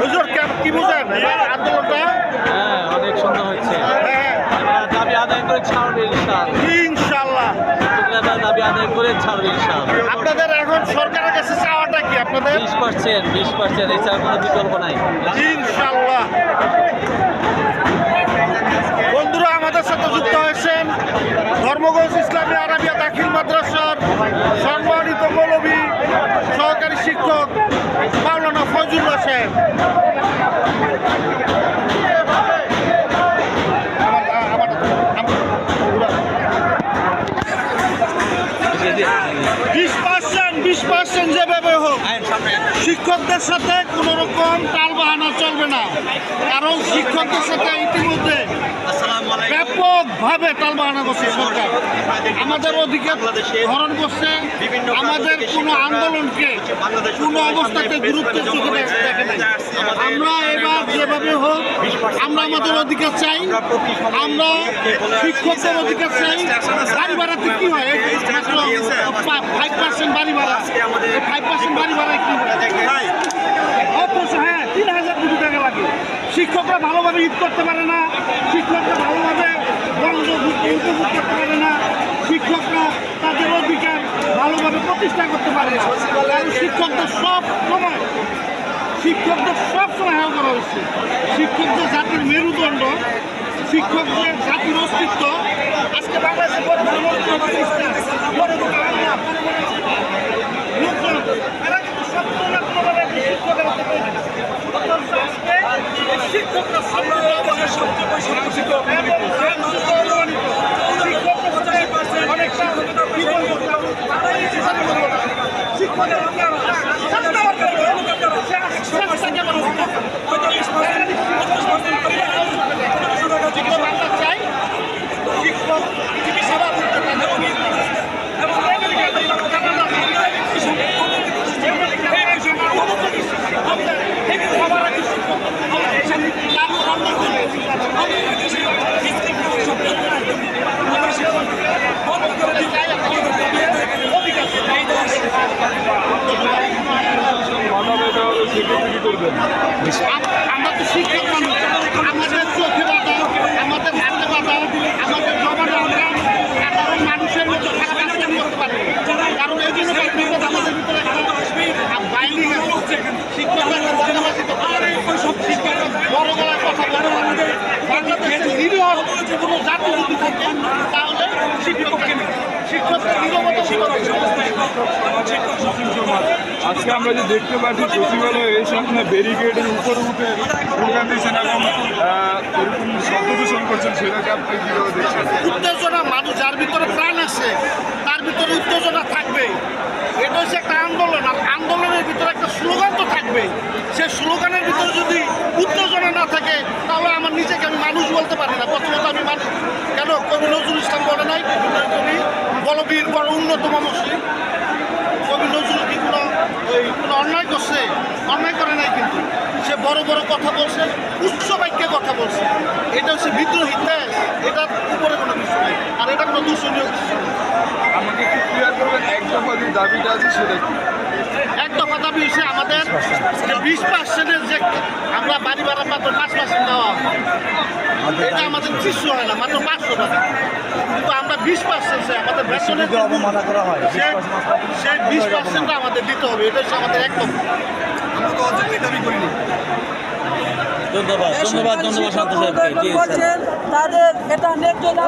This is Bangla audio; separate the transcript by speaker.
Speaker 1: হুজুর কি বুঝেন আন্দোলনটা?
Speaker 2: হ্যাঁ, অনেক সুন্দর হচ্ছে। দাবি আদায় করে ছাড়বে
Speaker 1: ইনশাআল্লাহ।
Speaker 2: দাবি আদায় করে ছাড়বে ইনশাআল্লাহ।
Speaker 1: আপনাদের এখন সরকারের কাছে চাওয়াটা কি? আপনাদের
Speaker 2: 20% এছাড়া কোনো বিকল্প নাই
Speaker 1: ইনশাআল্লাহ। বন্ধুরা আমাদের সাথে যুক্ত হয়েছেন ধর্মগঞ্জ ইসলামী আরাবিয়া দাখিল মাদ্রাসার সম্মানিত মৌলভী সহকারী শিক্ষক মাওলানা ফজলুল্লাহ সাহেব। বিশ পার্সেন্ট যেভাবে হোক শিক্ষকদের সাথে কোনো রকম টালবাহানা চলবে না, কারণ শিক্ষকদের সাথে ইতিমধ্যে ব্যাপকভাবে টালবাহানা করছে সরকার। আমাদের অধিকার হরণ করছে, আমাদের কোনো আন্দোলনকে কোনো অবস্থাতে গুরুত্বের চোখে দেখে নাই। আমরা এবার যেভাবে হোক আমরা আমাদের অধিকার চাই, আমরা শিক্ষকদের অধিকার চাই। বাড়ি ভাড়াতে কি হয়? মাত্র 5% বাড়ি ভাড়া, 5% বাড়ি ভাড়ায় কি হয়? অথচ হ্যাঁ 3000 কোটি টাকা লাগে। শিক্ষকরা ভালোভাবে ঈদ করতে পারে না, শিক্ষকরা ভালোভাবে বন্ধ উপভোগ করতে পারে না, শিক্ষকরা তাদের অধিকার ভালোভাবে প্রতিষ্ঠা করতে পারে না। কারণ শিক্ষকদের সব সময় হেয় করা হচ্ছে। শিক্ষকদের জাতির মেরুদণ্ড, শিক্ষকদের জাতির অস্তিত্ব আজকে বাংলাদেশে বড় বড় লোকজন এরা কিন্তু সবসময় শিক্ষকের শিক্ষকরা আমরা তো শিক্ষক মানুষ, আমাদের চোখে বাধা, আমাদের হাতে বাধা, আমাদের জমানো আমরা সাধারণ মানুষের মতো খারাপ আচরণ করতে পারি। কারণ এই জন্য আমাদের ভিতরে বাইন্ডিং আছে। শিক্ষকরা বড় গলার কথা বলে আমাদের বাংলাদেশের নিরীহ কোনো জাতি যদি থাকে তাহলে শিক্ষকদের
Speaker 3: আজকে আমরা যে দেখতে পাচ্ছি সচিবালয়ে এসে আপনার ব্যারিকেডের উপরে উঠে স্লোগান দিয়েছেন এবং এরকম শব্দ দূষণ করছেন, সেটাকে আপনি কীভাবে দেখছেন?
Speaker 1: উত্তেজনা, মানুষ যার ভিতরে প্রাণ আছে তার ভিতরে উত্তেজনা থাকবে। এটা হচ্ছে একটা আন্দোলন, আর আন্দোলনের ভিতরে একটা স্লোগান তো থাকবে। সেই স্লোগানের ভিতরে যদি উত্তেজনা না থাকে তাহলে আমার নিজেকে আমি মানুষ বলতে পারি না। প্রথমত আমি মানুষ কেন? কবি নজরুল ইসলাম বলে নাই কবি বলবীর বড় উন্নতম মুসলিম? কবি নজরুল কি কোনো অন্যায় করছে? অন্যায় করে নাই, কিন্তু সে বড় বড় কথা বলছে, উচ্চ বাক্যে কথা বলছে। এটা হচ্ছে বিদ্রোহী দেশ, এটার উপরে কোনো কিছু নেই, আর এটা কোনো দূষণীয় কিছু নেই।
Speaker 3: আমাকে একটু ক্লিয়ার করবেন, এক দফা যে দাবিটা আছে সেটা কি?
Speaker 1: এক দফা দাবি হিসেবে আমাদের 20% যে আমরা বাড়ি ভাড়া মাত্র 5% দেওয়া, এটা আমাদের কিছু হয় না, মাত্র 500 টাকা। কিন্তু আমরা 20% আমাদের বেতনের সেই 20% আমাদের দিতে হবে। এটা হচ্ছে আমাদের এক দফা। আমরা তো দাবি করিনি।
Speaker 2: ধন্যবাদ ধন্যবাদ ধন্যবাদ শান্ত সাহেবকে জি স্যার
Speaker 4: করছেন তাদের এটা ন্যায্য দাবি